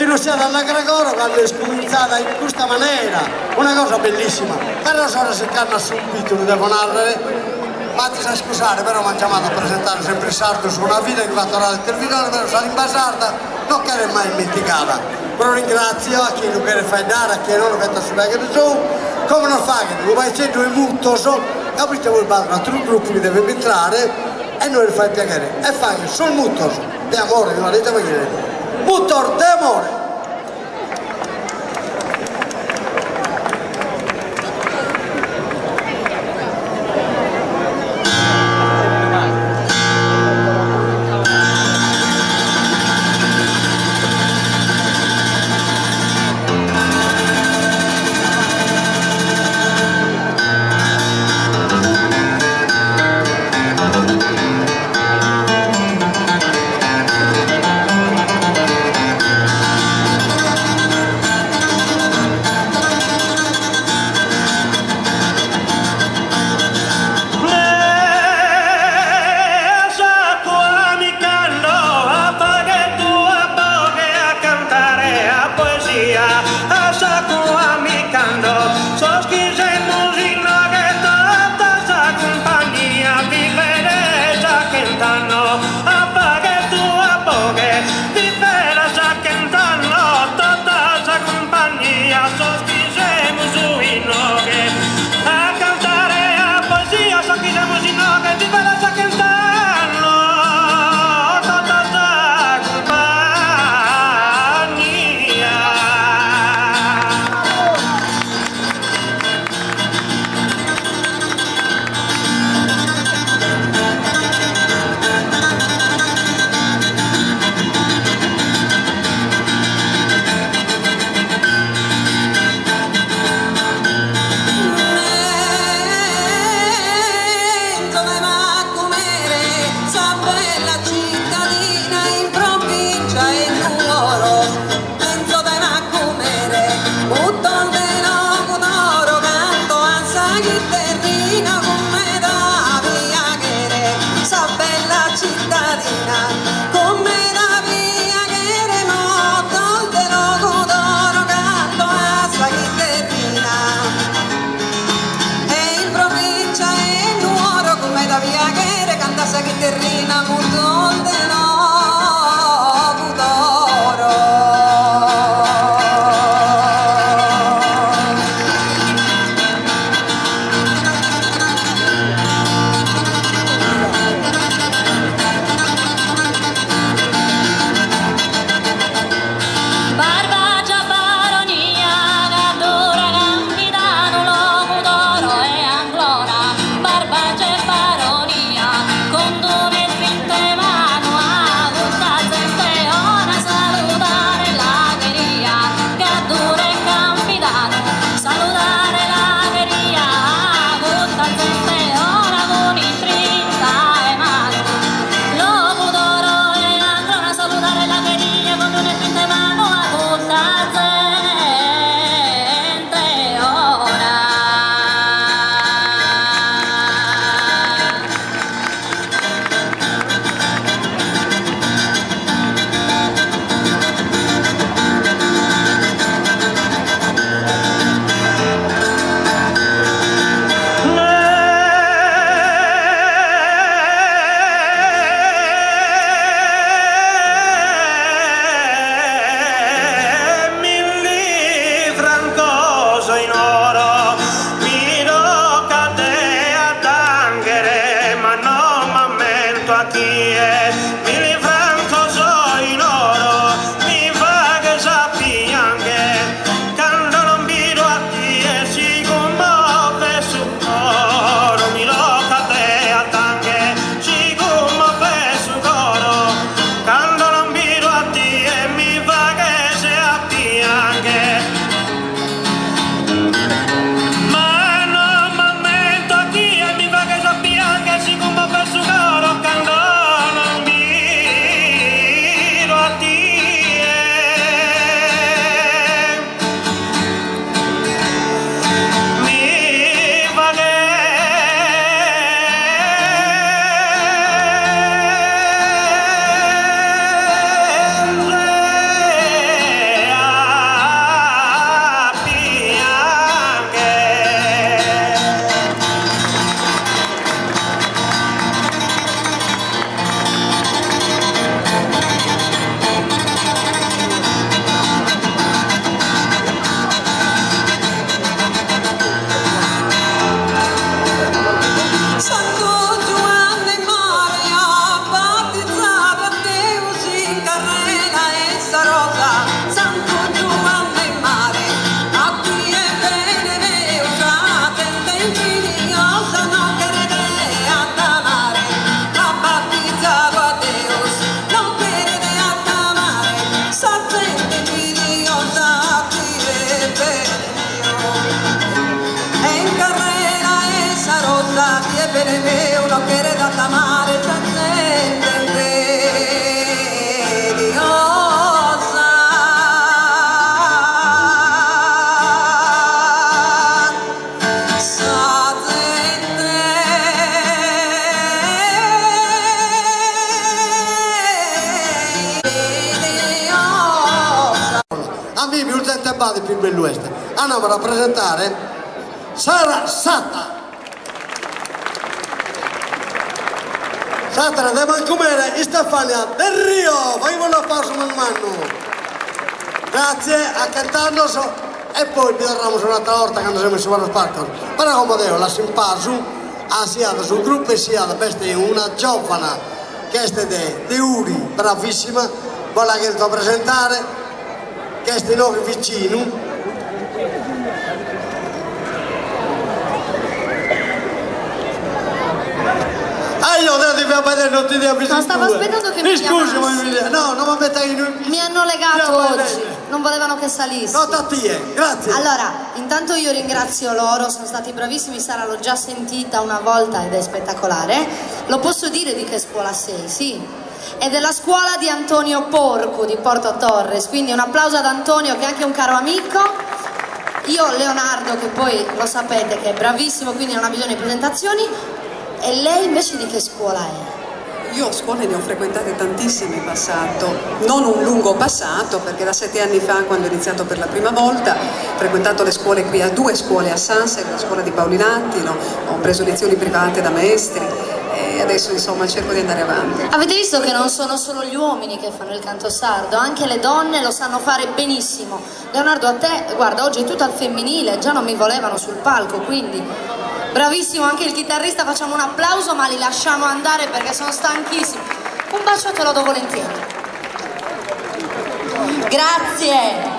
che non sia dalla Gregoro quando è scominciata in questa maniera, una cosa bellissima. Però sono se canna subito, non devo narrare. Fatti a scusare, però mi hanno chiamato a presentare sempre il sardo su una vita che va a tornare il televisore, però Salimba Sarda non che mai dimenticata. Però ringrazio a chi non vuole fare dare, a chi non mette su che giù, come non fa che non vai sempre in muttoso, capite voi padre, altri gruppi che deve entrare e noi le fai piacere. E fai sul muttoso, di amore, mi volete vedere. Muttor di amore. uno quiere amare a me mi ultente badi più bello est. Andiamo a rappresentare Sara Satta. Satra de Mancumere e Stefania Del Rio. Vai un applauso man mano. Grazie a cantarnos e poi vi daremo un'altra volta quando siamo su vari spacco. Però come devo, la simpasu sia sul gruppo e sia da questa una giovane che è di Uri, bravissima, vuole che sto a presentare. Questo è il nostro vicino. Io devo vedere, non ti devo vedere. No, stavo aspettando che mi chiamassi. No, non mi metti in... Mi hanno legato oggi, non volevano che salissi. No, tattie, grazie. Allora, intanto io ringrazio loro, sono stati bravissimi, Sara l'ho già sentita una volta ed è spettacolare. Lo posso dire di che scuola sei, sì? È della scuola di Antonio Porco di Porto Torres, quindi un applauso ad Antonio che è anche un caro amico. Io Leonardo, che poi lo sapete che è bravissimo, quindi non ha bisogno di presentazioni. E lei invece di che scuola è? Io scuole ne ho frequentate tantissime in passato, non un lungo passato, perché da 7 anni fa, quando ho iniziato per la prima volta, ho frequentato le scuole qui, a 2 scuole a Sanse, la scuola di Paolinattilo, ho preso lezioni private da maestri e adesso insomma cerco di andare avanti. Avete visto che non sono solo gli uomini che fanno il canto sardo, anche le donne lo sanno fare benissimo. Leonardo, a te, guarda, oggi è tutto al femminile, già non mi volevano sul palco, quindi... Bravissimo anche il chitarrista, facciamo un applauso ma li lasciamo andare perché sono stanchissimi. Un bacio te lo do volentieri. Grazie.